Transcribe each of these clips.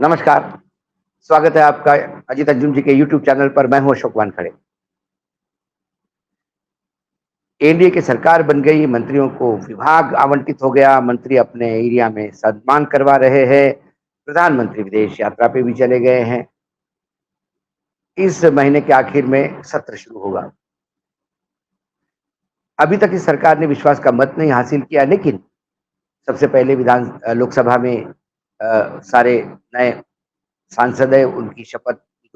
नमस्कार, स्वागत है आपका अजीत अंजुम जी के यूट्यूब चैनल पर। मैं हूं अशोक वानखड़े। एनडीए की सरकार बन गई, मंत्रियों को विभाग आवंटित हो गया, मंत्री अपने एरिया में सम्मान करवा रहे हैं, प्रधानमंत्री विदेश यात्रा पे भी चले गए हैं। इस महीने के आखिर में सत्र शुरू होगा। अभी तक इस सरकार ने विश्वास का मत नहीं हासिल किया, लेकिन सबसे पहले लोकसभा में सारे नए सांसद है, उनको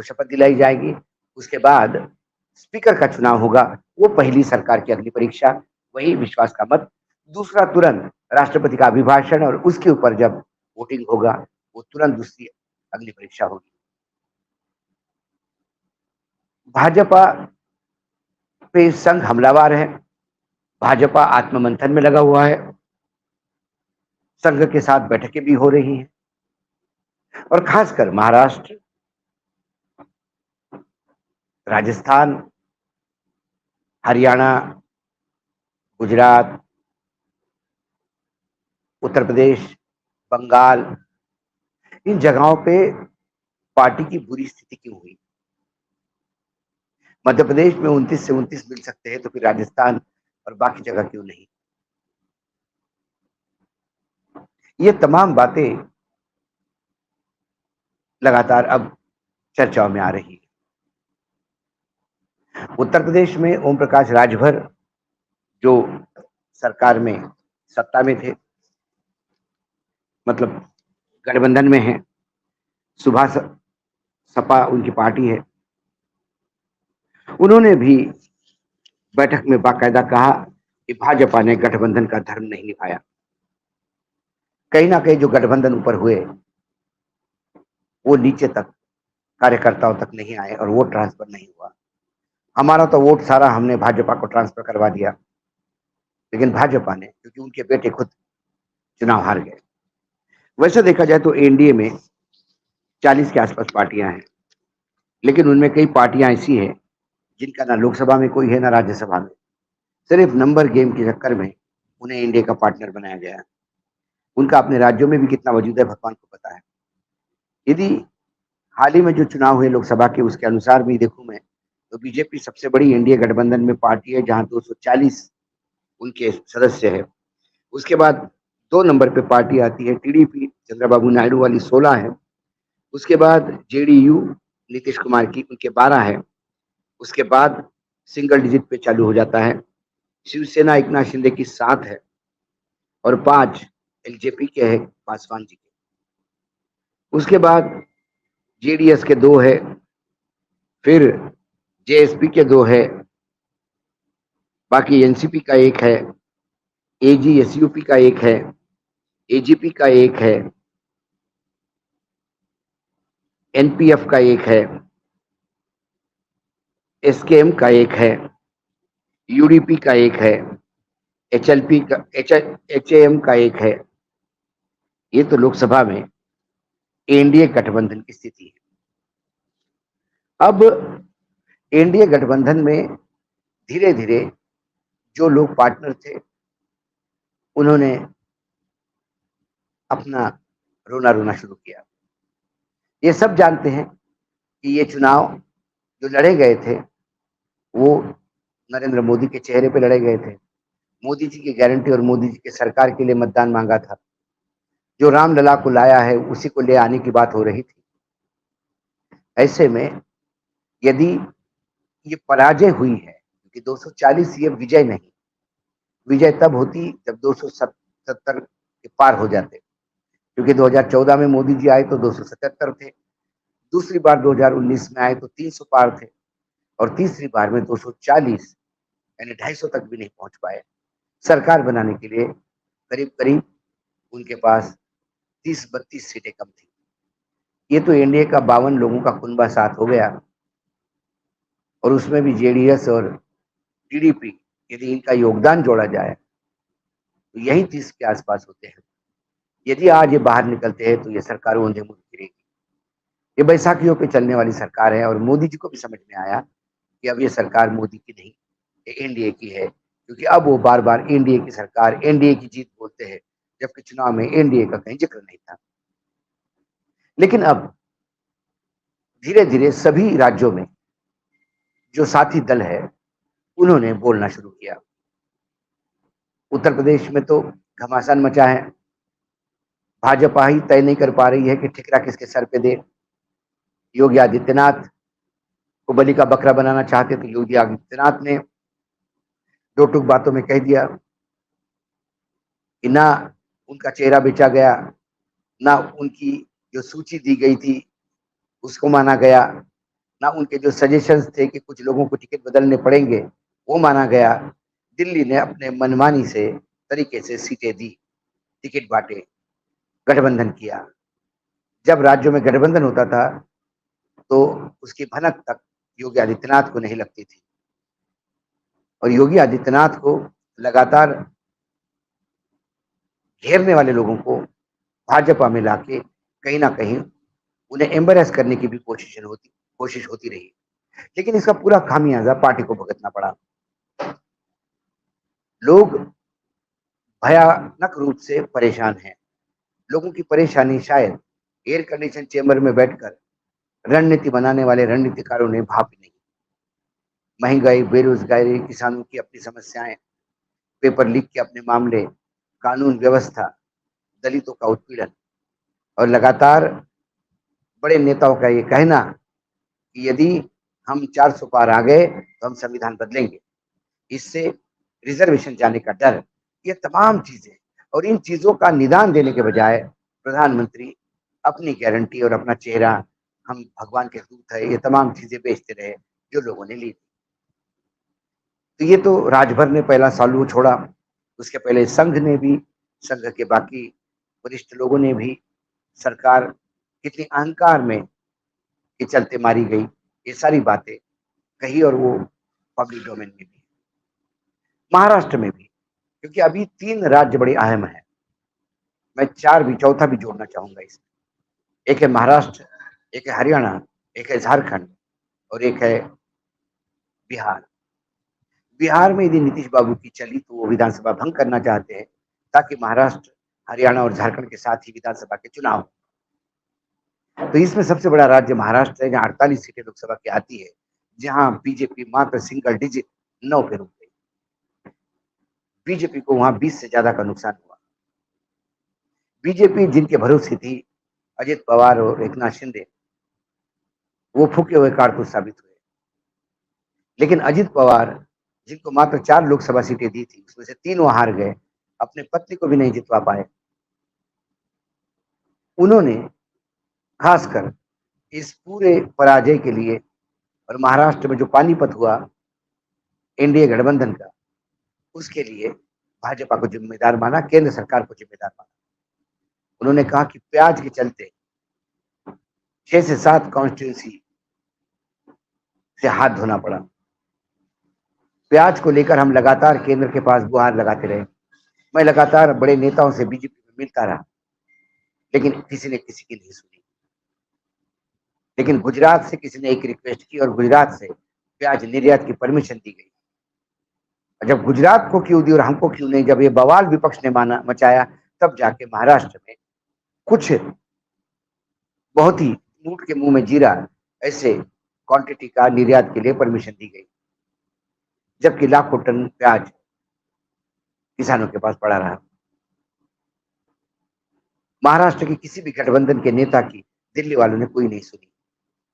शपथ दिलाई जाएगी। उसके बाद स्पीकर का चुनाव होगा। वो पहली सरकार की अगली परीक्षा, वही विश्वास का मत। दूसरा तुरंत राष्ट्रपति का अभिभाषण, और उसके ऊपर जब वोटिंग होगा वो तुरंत दूसरी अगली परीक्षा होगी। भाजपा पे संघ हमलावर है। भाजपा आत्ममंथन में लगा हुआ है। संघ के साथ बैठकें भी हो रही हैं, और खासकर महाराष्ट्र, राजस्थान, हरियाणा, गुजरात, उत्तर प्रदेश, बंगाल, इन जगहों पे पार्टी की बुरी स्थिति क्यों हुई? मध्य प्रदेश में 29 से 29 मिल सकते हैं, तो फिर राजस्थान और बाकी जगह क्यों नहीं? ये तमाम बातें लगातार अब चर्चाओं में आ रही है। उत्तर प्रदेश में ओम प्रकाश राजभर, जो सरकार में सत्ता में थे, मतलब गठबंधन में है, सुभाष सपा उनकी पार्टी है, उन्होंने भी बैठक में बाकायदा कहा कि भाजपा ने गठबंधन का धर्म नहीं निभाया। कहीं ना कहीं जो गठबंधन ऊपर हुए वो नीचे तक कार्यकर्ताओं तक नहीं आए और वोट ट्रांसफर नहीं हुआ। हमारा तो वोट सारा हमने भाजपा को ट्रांसफर करवा दिया, लेकिन भाजपा ने, क्योंकि उनके बेटे खुद चुनाव हार गए। वैसे देखा जाए तो एनडीए में 40 के आसपास पार्टियां हैं, लेकिन उनमें कई पार्टियां ऐसी हैं जिनका ना लोकसभा में कोई है ना राज्यसभा में। सिर्फ नंबर गेम के चक्कर में उन्हें एनडीए का पार्टनर बनाया गया है। उनका अपने राज्यों में भी कितना वजूद है भगवान को पता है। यदि हाल ही में जो चुनाव हुए लोकसभा के, उसके अनुसार भी देखूं मैं, तो बीजेपी सबसे बड़ी एनडीए गठबंधन में पार्टी है, जहां 240 उनके सदस्य है। उसके बाद 2 नंबर पे पार्टी आती है टीडीपी, चंद्रबाबू नायडू वाली 16 है। उसके बाद जेडीयू, नीतीश कुमार की, उनके 12 है। उसके बाद सिंगल डिजिट पे चालू हो जाता है शिवसेना, एकनाथ शिंदे की 7 है, और 5 एलजेपी के है, पासवान जी के। उसके बाद जेडीएस के 2 है, फिर जेएसपी के 2 है, बाकी एनसीपी का 1 है, एजीएसयूपी का 1 है, एजीपी का 1 है, एनपीएफ का 1 है, एसकेएम का 1 है, यूडीपी का 1 है, एचएलपी का, एचएएम का 1 है। ये तो लोकसभा में एनडीए गठबंधन की स्थिति है। अब एनडीए गठबंधन में धीरे धीरे जो लोग पार्टनर थे, उन्होंने अपना रोना रोना शुरू किया। ये सब जानते हैं कि ये चुनाव जो लड़े गए थे वो नरेंद्र मोदी के चेहरे पे लड़े गए थे। मोदी जी की गारंटी और मोदी जी की सरकार के लिए मतदान मांगा था। जो रामलला को लाया है उसी को ले आने की बात हो रही थी। ऐसे में यदि ये पराजय हुई है, क्योंकि 240 ये विजय नहीं, विजय तब होती जब 277 के पार हो जाते। क्योंकि 2014 में मोदी जी आए तो 277 थे, दूसरी बार 2019 में आए तो 300 पार थे, और तीसरी बार में 240, यानी 250 तक भी नहीं पहुंच पाए। सरकार बनाने के लिए करीब करीब उनके पास 30-32 सीटें कम थी। ये तो एनडीए का 52 लोगों का कुनबा साथ हो गया, और उसमें भी जेडीएस और टीडीपी, यदि इनका योगदान जोड़ा जाए तो यही 30 के आसपास होते हैं। यदि आज ये बाहर निकलते हैं तो ये सरकार ऊंधे मुंह गिरेगी। ये बैसाखियों पे चलने वाली सरकार है, और मोदी जी को भी समझ में आया कि अब ये सरकार मोदी की नहीं, ये एनडीए की है। क्योंकि अब वो बार बार एनडीए की सरकार, एनडीए की जीत बोलते हैं, जबकि चुनाव में एनडीए का कहीं जिक्र नहीं था। लेकिन अब धीरे धीरे सभी राज्यों में जो साथी दल है उन्होंने बोलना शुरू किया। उत्तर प्रदेश में तो घमासान मचा है। भाजपा ही तय नहीं कर पा रही है कि ठिकरा किसके सर पे दे। योगी आदित्यनाथ को बलि का बकरा बनाना चाहते थे। योगी आदित्यनाथ ने दो टूक बातों में कह दिया कि ना उनका चेहरा बेचा गया, ना उनकी जो सूची दी गई थी उसको माना गया, ना उनके जो सजेशंस थे कि कुछ लोगों को टिकट बदलने पड़ेंगे वो माना गया। दिल्ली ने अपने मनमानी से तरीके से सीटें दी, टिकट बांटे, गठबंधन किया। जब राज्यों में गठबंधन होता था तो उसकी भनक तक योगी आदित्यनाथ को नहीं लगती थी और योगी आदित्यनाथ को लगातार घेरने वाले लोगों को भाजपा में लाके कहीं ना कहीं उन्हें एम्बेरस करने की भी कोशिश होती रही। लेकिन इसका पूरा खामियाजा पार्टी को भुगतना पड़ा। लोग भयानक रूप से परेशान हैं। लोगों की परेशानी शायद एयर कंडीशन चेंबर में बैठकर रणनीति बनाने वाले रणनीतिकारों ने भाप नहीं। महंगाई, बेरोजगारी, किसानों की अपनी समस्याएं, पेपर लीक के अपने मामले, कानून व्यवस्था, दलितों का उत्पीड़न और लगातार बड़े नेताओं का ये कहना कि यदि हम 400 पार आ गए तो हम संविधान बदलेंगे, इससे रिजर्वेशन जाने का डर, ये तमाम चीजें और इन चीजों का निदान देने के बजाय प्रधानमंत्री अपनी गारंटी और अपना चेहरा, हम भगवान के दूत है, ये तमाम चीजें बेचते रहे जो लोगों ने ली। तो ये तो राजभर ने पहला सालू छोड़ा। उसके पहले संघ ने भी, संघ के बाकी वरिष्ठ लोगों ने भी सरकार कितनी अहंकार में के चलते मारी गई, ये सारी बातें कही और वो पब्लिक डोमेन में भी, महाराष्ट्र में भी, क्योंकि अभी 3 राज्य बड़े अहम हैं। मैं चौथा भी जोड़ना चाहूंगा इसमें। एक है महाराष्ट्र, एक है हरियाणा, एक है झारखंड और एक है बिहार। बिहार में यदि नीतीश बाबू की चली तो वो विधानसभा भंग करना चाहते हैं ताकि महाराष्ट्र, हरियाणा और झारखंड के साथ ही विधानसभा के चुनाव। तो इसमें सबसे बड़ा राज्य महाराष्ट्र है, जहां 48 सीटें लोकसभा की आती है, जहां बीजेपी मात्र सिंगल डिजिट 9 पे रुक गई। बीजेपी को वहां 20 से ज्यादा का नुकसान हुआ। बीजेपी जिनके भरोसे थी, अजित पवार और एकनाथ शिंदे, वो फूके हुए कारतूस साबित हुए। लेकिन अजित पवार जिनको मात्र 4 लोकसभा सीटें दी थी, उसमें से 3 वो हार गए, अपने पत्नी को भी नहीं जितवा पाए। उन्होंने खासकर इस पूरे पराजय के लिए और महाराष्ट्र में जो पानीपत हुआ एनडीए गठबंधन का, उसके लिए भाजपा को जिम्मेदार माना, केंद्र सरकार को जिम्मेदार माना। उन्होंने कहा कि प्याज के चलते 6 से 7 कॉन्स्टिट्यूंसी से हाथ धोना पड़ा। प्याज को लेकर हम लगातार केंद्र के पास गुहार लगाते रहे। मैं लगातार बड़े नेताओं से बीजेपी में मिलता रहा, लेकिन किसी ने किसी की नहीं सुनी। लेकिन गुजरात से किसी ने एक रिक्वेस्ट की और गुजरात से प्याज निर्यात की परमिशन दी गई। जब गुजरात को क्यों दी और हमको क्यों नहीं, जब ये बवाल विपक्ष ने मचाया, तब जाके महाराष्ट्र में कुछ बहुत ही ऊंट के मुंह में जीरा ऐसे क्वांटिटी का निर्यात के लिए परमिशन दी गई, जबकि लाखों टन प्याज किसानों के पास पड़ा रहा। महाराष्ट्र के किसी भी गठबंधन के नेता की दिल्ली वालों ने कोई नहीं सुनी,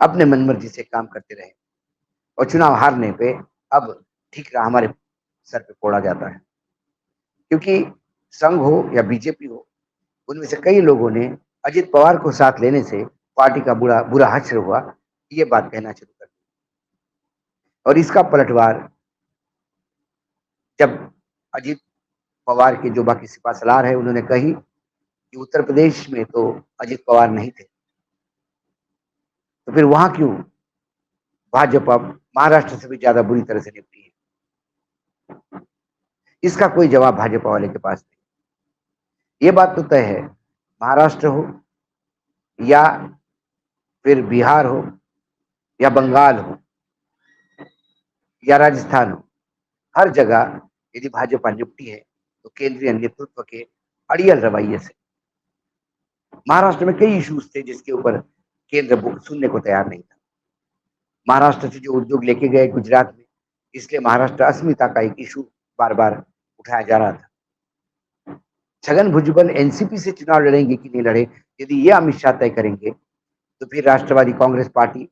अपने मनमर्जी से काम करते रहे और चुनाव हारने पे अब ठीक रहा हमारे सर पे फोड़ा जाता है। क्योंकि संघ हो या बीजेपी हो, उनमें से कई लोगों ने अजित पवार को साथ लेने से पार्टी का बुरा बुरा हश्र हुआ, ये बात कहना शुरू कर दी। और इसका पलटवार जब अजित पवार के जो बाकी सिपासलार है उन्होंने कही कि उत्तर प्रदेश में तो अजित पवार नहीं थे, तो फिर वहां क्यों भाजपा महाराष्ट्र से भी ज्यादा बुरी तरह से निपटी है। इसका कोई जवाब भाजपा वाले के पास नहीं। ये बात तो तय है, महाराष्ट्र हो या फिर बिहार हो या बंगाल हो या राजस्थान हो, हर जगह यदि भाजपा निपटी है तो केंद्रीय नेतृत्व के अड़ियल रवैये से। महाराष्ट्र में कई इश्यूज थे जिसके ऊपर केंद्र सुनने को तैयार नहीं था। महाराष्ट्र से जो उद्योग लेके गए गुजरात में, इसलिए महाराष्ट्र अस्मिता का एक इशू बार बार उठाया जा रहा था। छगन भुजबल एनसीपी से चुनाव लड़ेंगे कि नहीं लड़े, यदि ये अमित शाह तय करेंगे तो फिर राष्ट्रवादी कांग्रेस पार्टी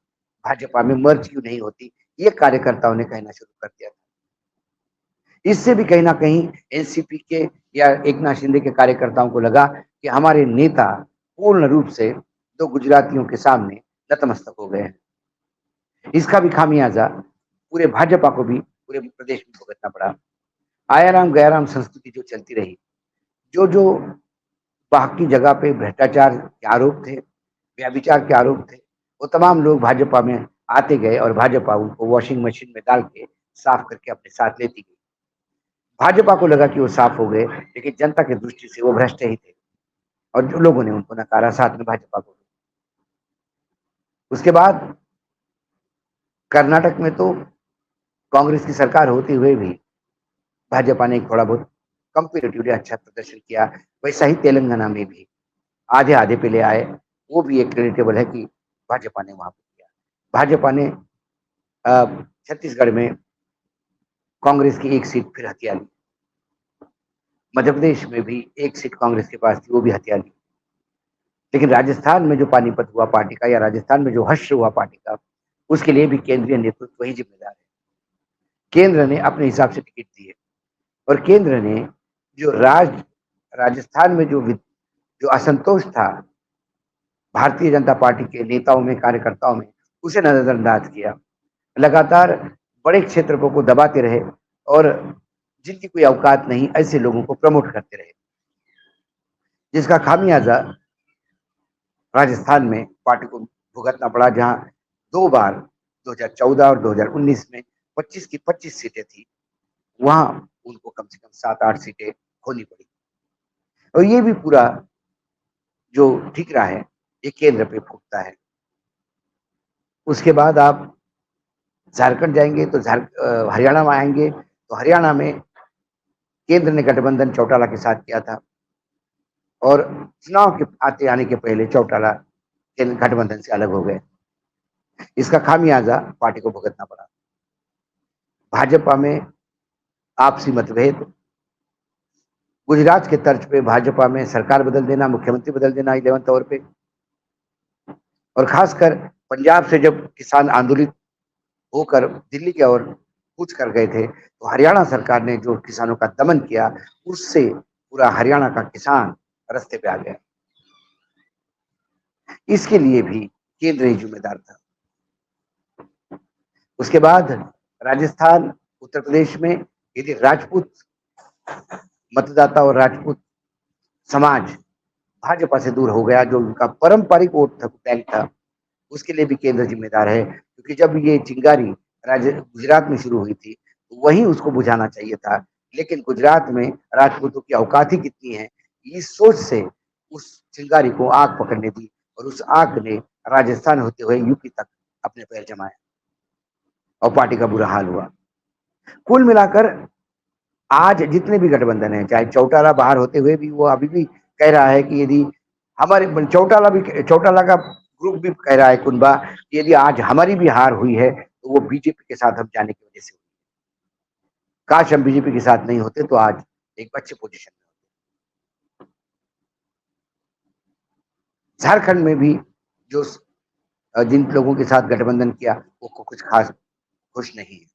भाजपा में मर्ज क्यों नहीं होती, ये कार्यकर्ताओं ने कहना शुरू कर दिया था। इससे भी कहीं ना कहीं एनसीपी के या एकनाथ शिंदे के कार्यकर्ताओं को लगा कि हमारे नेता पूर्ण रूप से दो गुजरातियों के सामने नतमस्तक हो गए हैं। इसका भी खामियाजा पूरे भाजपा को भी पूरे प्रदेश में भुगतना पड़ा। आयाराम गयाराम संस्कृति जो चलती रही, जो जो बाकी जगह पे भ्रष्टाचार के आरोप थे, व्यभिचार के आरोप थे, वो तमाम लोग भाजपा में आते गए और भाजपा उनको वॉशिंग मशीन में डाल के साफ करके अपने साथ लेती गई। भाजपा को लगा कि वो साफ हो गए, लेकिन जनता की दृष्टि से वो भ्रष्ट ही थे और जो लोगों ने उनको नकारा, साथ में भाजपा को। उसके बाद कर्नाटक में तो कांग्रेस की सरकार होते हुए भी भाजपा ने थोड़ा बहुत कंपेरेटिवली अच्छा प्रदर्शन किया। वैसा ही तेलंगाना में भी आधे आधे पे ले आए, वो भी एक क्रेडिटेबल है कि भाजपा ने वहां पर किया। भाजपा ने छत्तीसगढ़ में कांग्रेस की एक सीट फिर हथिया ली, मध्य प्रदेश में भी एक सीट कांग्रेस के पास थी, वो भी हथिया ली। लेकिन राजस्थान में जो पानीपत हुआ पार्टी का, या राजस्थान में जो हश्र हुआ पार्टी का, उसके लिए भी केंद्रीय नेतृत्व ही जिम्मेदार है। केंद्र ने अपने हिसाब से टिकट दिए और केंद्र ने जो राजस्थान में जो असंतोष था भारतीय जनता पार्टी के नेताओं में, कार्यकर्ताओं में, उसे नजरअंदाज किया। लगातार बड़े क्षेत्रों को दबाते रहे और जिनकी कोई औकात नहीं ऐसे लोगों को प्रमोट करते रहे, जिसका खामियाजा राजस्थान में पार्टी को भुगतना पड़ा, जहां दो बार 2014 और 2019 में 25 की 25 सीटें थी, वहां उनको कम से कम 7-8 सीटें खोनी पड़ी। और ये भी पूरा जो ठिकरा है ये केंद्र पे फूटता है। उसके बाद आप झारखंड जाएंगे तो हरियाणा में आएंगे तो हरियाणा में केंद्र ने गठबंधन चौटाला के साथ किया था और चुनाव के आने के पहले चौटाला गठबंधन से अलग हो गए। इसका खामियाजा पार्टी को भुगतना पड़ा। भाजपा में आपसी मतभेद, गुजरात के तर्ज पे भाजपा में सरकार बदल देना, मुख्यमंत्री बदल देना 11th आवर पे, और खासकर पंजाब से जब किसान आंदोलित होकर दिल्ली की ओर कूच कर गए थे तो हरियाणा सरकार ने जो किसानों का दमन किया, उससे पूरा हरियाणा का किसान रास्ते पे आ गया। इसके लिए भी केंद्र ही जिम्मेदार था। उसके बाद राजस्थान, उत्तर प्रदेश में यदि राजपूत मतदाता और राजपूत समाज भाजपा से दूर हो गया, जो उनका पारंपरिक वोट बैंक था, उसके लिए भी केंद्र जिम्मेदार है। क्योंकि जब ये चिंगारी गुजरात में शुरू हुई थी तो वहीं उसको बुझाना चाहिए था, लेकिन गुजरात में राजपूतों की औकात ही कितनी है, इस सोच से उस चिंगारी को आग पकड़ने दी और उस आग ने राजस्थान होते हुए यूपी तक अपने पैर जमाए और पार्टी का बुरा हाल हुआ। कुल मिलाकर आज जितने भी गठबंधन है, चाहे चौटाला बाहर होते हुए भी वो अभी भी कह रहा है कि यदि हमारे चौटाला का ग्रुप भी कह रहा है, कुनबा, यदि आज हमारी भी हार हुई है तो वो बीजेपी के साथ हम जाने की वजह से हुई। काश हम बीजेपी के साथ नहीं होते तो आज एक अच्छे पोजीशन में होते। झारखंड में भी जो जिन लोगों के साथ गठबंधन किया वो कुछ खास खुश नहीं है।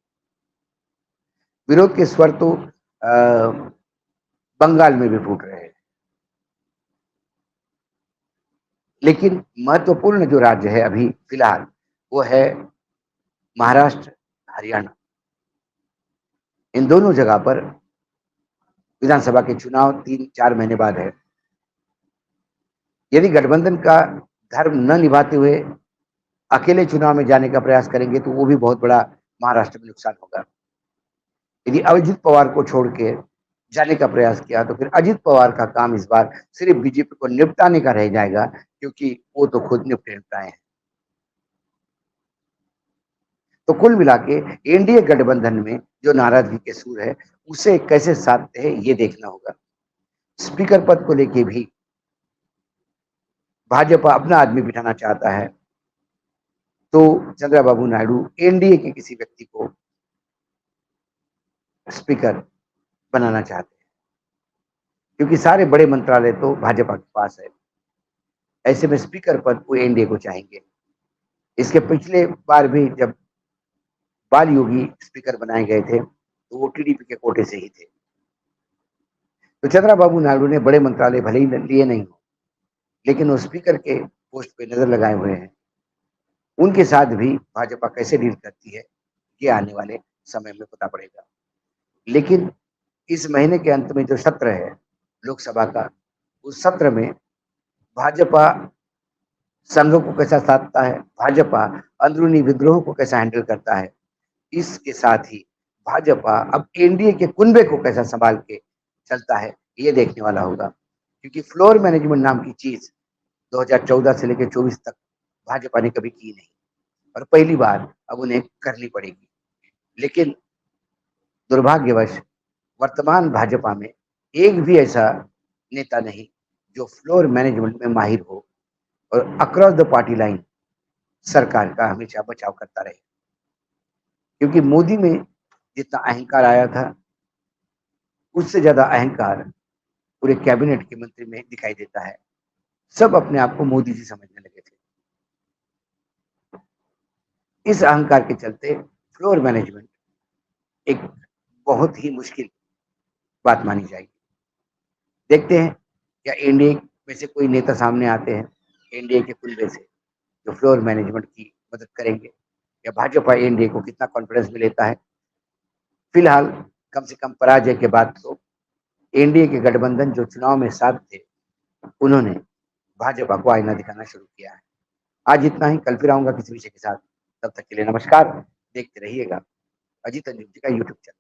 विरोध के स्वर तो बंगाल में भी फूट रहे हैं, लेकिन महत्वपूर्ण जो राज्य है अभी फिलहाल वो है महाराष्ट्र, हरियाणा। इन दोनों जगह पर विधानसभा के चुनाव 3-4 महीने बाद है। यदि गठबंधन का धर्म न निभाते हुए अकेले चुनाव में जाने का प्रयास करेंगे तो वो भी बहुत बड़ा महाराष्ट्र में नुकसान होगा। यदि अजित पवार को छोड़ के जाने का प्रयास किया तो फिर अजित पवार का काम इस बार सिर्फ बीजेपी को निपटाने का रह जाएगा, क्योंकि वो तो खुद निपटाए हैं। तो कुल मिला के एनडीए गठबंधन में जो नाराजगी के सुर है उसे कैसे साधते हैं ये देखना होगा। स्पीकर पद को लेके भी भाजपा अपना आदमी बिठाना चाहता है तो चंद्रबाबू नायडू एनडीए के किसी व्यक्ति को स्पीकर बनाना चाहते हैं, क्योंकि सारे बड़े मंत्रालय तो भाजपा के पास है। ऐसे में स्पीकर पद वो एनडीए को चाहेंगे। इसके पिछले बार भी जब बाल योगी स्पीकर बनाए गए थे तो वो टीडीपी के कोटे से ही थे। तो चंद्रबाबू नायडू ने बड़े मंत्रालय भले ही लिए नहीं हो, लेकिन वो स्पीकर के पोस्ट पे नजर लगाए हुए हैं। उनके साथ भी भाजपा कैसे डील करती है ये आने वाले समय में पता पड़ेगा। लेकिन इस महीने के अंत में जो सत्र है लोकसभा का, उस सत्र में भाजपा संघ को कैसा साधता है, भाजपा अंदरूनी विद्रोह को कैसा हैंडल करता है, इसके साथ ही भाजपा अब एनडीए के कुनबे को कैसा संभाल के चलता है ये देखने वाला होगा। क्योंकि फ्लोर मैनेजमेंट नाम की चीज 2014 से लेकर 24 तक भाजपा ने कभी की नहीं, और पहली बार अब उन्हें करनी पड़ेगी। लेकिन दुर्भाग्यवश वर्तमान भाजपा में एक भी ऐसा नेता नहीं जो फ्लोर मैनेजमेंट में माहिर हो और अक्रॉस द पार्टी लाइन सरकार का हमेशा बचाव करता रहे। क्योंकि मोदी में जितना अहंकार आया था, उससे ज्यादा अहंकार पूरे कैबिनेट के मंत्री में दिखाई देता है। सब अपने आप को मोदी जी समझने लगे थे। इस अहंकार के चलते फ्लोर मैनेजमेंट एक बहुत ही मुश्किल बात मानी जाएगी। देखते हैं क्या एनडीए में से कोई नेता सामने आते हैं एनडीए के कुनबे से जो फ्लोर मैनेजमेंट की मदद करेंगे, या भाजपा एनडीए को कितना कॉन्फिडेंस में लेता है। फिलहाल कम से कम पराजय के बाद तो एनडीए के गठबंधन जो चुनाव में साथ थे, उन्होंने भाजपा को आईना दिखाना शुरू किया है। आज इतना ही, कल फिर आऊंगा किसी विषय के साथ। तब तक के लिए नमस्कार। देखते रहिएगा अजीत अंजुम जी का यूट्यूब चैनल।